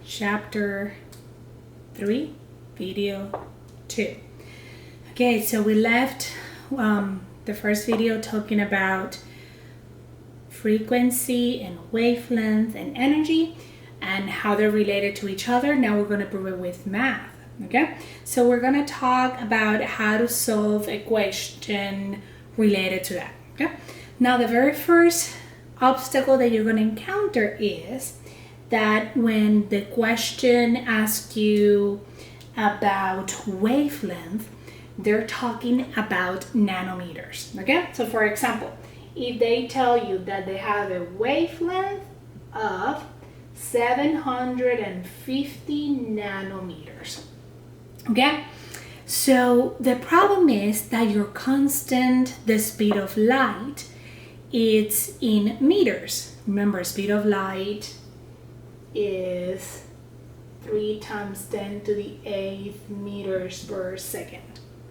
chapter 3, video 2. Okay, so we left the first video talking about frequency and wavelength and energy and how they're related to each other. Now we're going to prove it with math. Okay, so we're going to talk about how to solve a question related to that. Okay, now the very first obstacle that you're going to encounter is that when the question asks you about wavelength, they're talking about nanometers. Okay, so for example, if they tell you that they have a wavelength of 750 nanometers. Okay, so the problem is that your constant, the speed of light, it's in meters. Remember, speed of light is 3 times 10 to the 8th meters per second.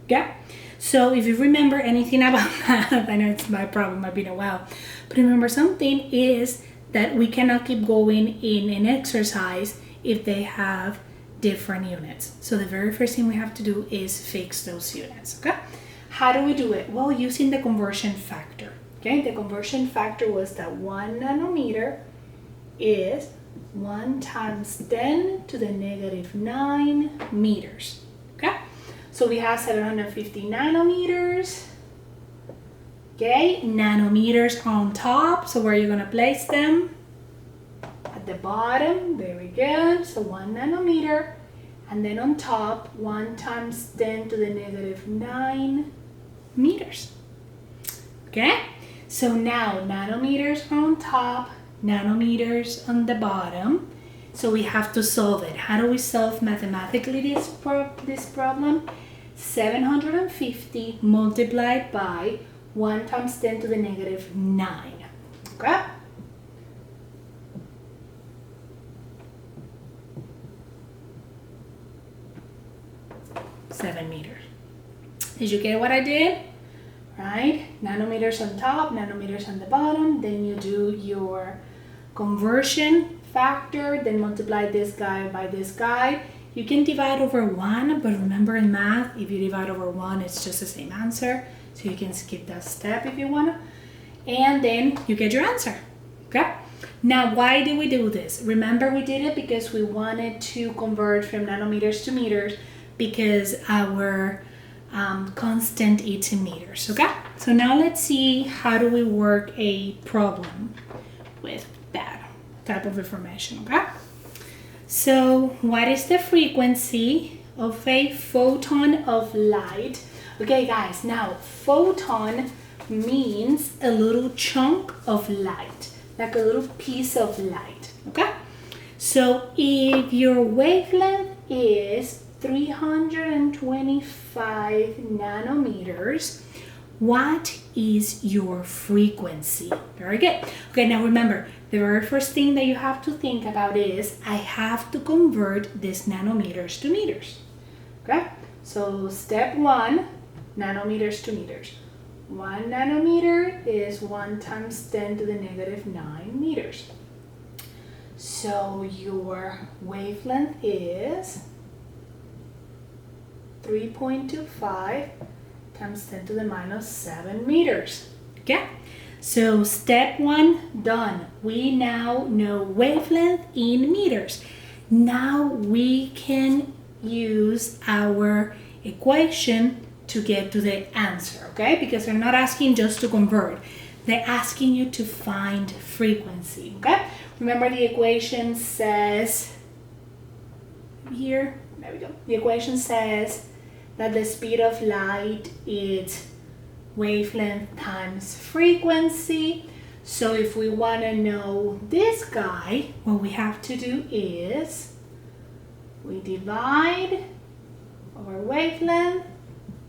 Okay, so if you remember anything about math, I know it's my problem, I've been a while, but remember something is that we cannot keep going in an exercise if they have different units. So the very first thing we have to do is fix those units. Okay, how do we do it? Well, using the conversion factor. Okay, the conversion factor was that 1 nanometer is 1 times 10 to the negative 9 meters. Okay, so we have 750 nanometers. Okay, nanometers on top. So where are you going to place them? At the bottom. Very good. So 1 nanometer. And then on top, 1 times 10 to the negative 9 meters. Okay, so now nanometers on top, nanometers on the bottom. So we have to solve it. How do we solve mathematically this problem? 750 multiplied by 1 times 10 to the negative 9. Okay? Seven meters. Did you get what I did? Right? Nanometers on top, nanometers on the bottom. Then you do your conversion factor, then multiply this guy by this guy. You can divide over 1, but remember in math, if you divide over 1, it's just the same answer. So you can skip that step if you want to. And then you get your answer. Okay? Now, why do we do this? Remember, we did it because we wanted to convert from nanometers to meters because our constant is in meters. Okay? So now let's see how do we work a problem with that type of information. Okay? So what is the frequency of a photon of light? Okay, guys, now photon means a little chunk of light, like a little piece of light. Okay, so if your wavelength is 325 nanometers, what is your frequency? Very good. Okay, now remember, the very first thing that you have to think about is I have to convert these nanometers to meters. Okay, so step 1, nanometers to meters. 1 nanometer is 1 times 10 to the negative 9 meters. So your wavelength is 3.25 times 10 to the minus 7 meters. Okay, so step 1 done. We now know wavelength in meters. Now we can use our equation to get to the answer, okay? Because they're not asking just to convert. They're asking you to find frequency, okay? Remember the equation says, here, there we go. The equation says that the speed of light is wavelength times frequency. So if we want to know this guy, what we have to do is we divide over wavelength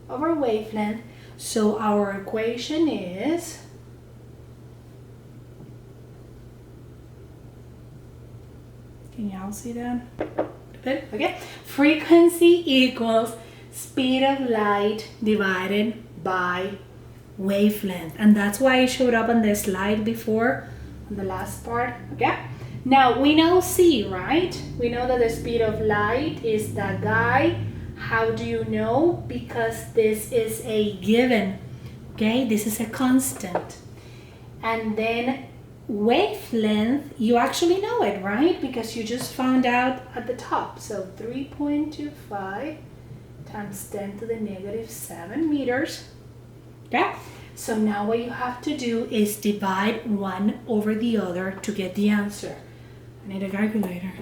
over wavelength. So our equation is can y'all see that? Okay, frequency equals speed of light divided by wavelength, and that's why it showed up on the slide before, on the last part. Okay, Now we know C, right? We know that the speed of light is that guy. How do you know? Because this is a given, okay? This is a constant. And then wavelength, you actually know it, right? Because you just found out at the top. So 3.25 times 10 to the negative 7 meters, okay? So now what you have to do is divide one over the other to get the answer. I need a calculator.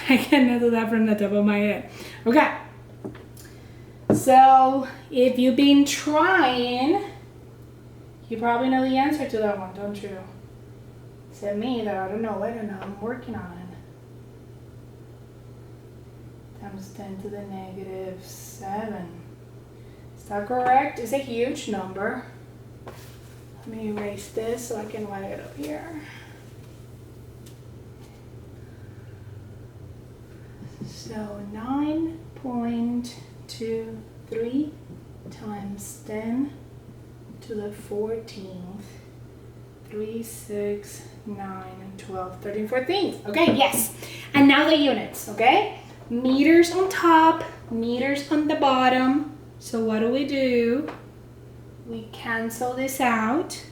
I cannot do that from the top of my head. Okay. So if you've been trying, you probably know the answer to that one, don't you? Except me, though, I don't know. I'm working on it. Times 10 to the negative 7. Is that correct? It's a huge number. Let me erase this so I can write it up here. So 9.23 times 10 to the 14th. 3, 6, 9, 12, 13, 14. Okay, yes. And now the units, okay? Meters on top, meters on the bottom. So what do? We cancel this out,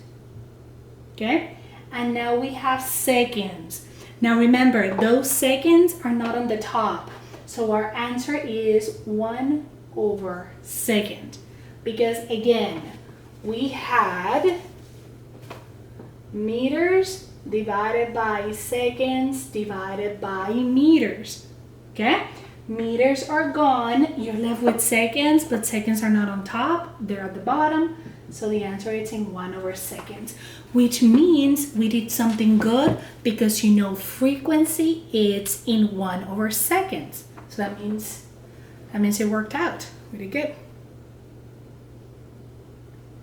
okay? And now we have seconds. Now remember, those seconds are not on the top. So our answer is 1/2. Because again, we had meters divided by seconds divided by meters, okay? Meters are gone, you're left with seconds, but seconds are not on top, they're at the bottom. So the answer is in 1/2, which means we did something good because you know frequency is in 1/2. So that means it worked out. Really good.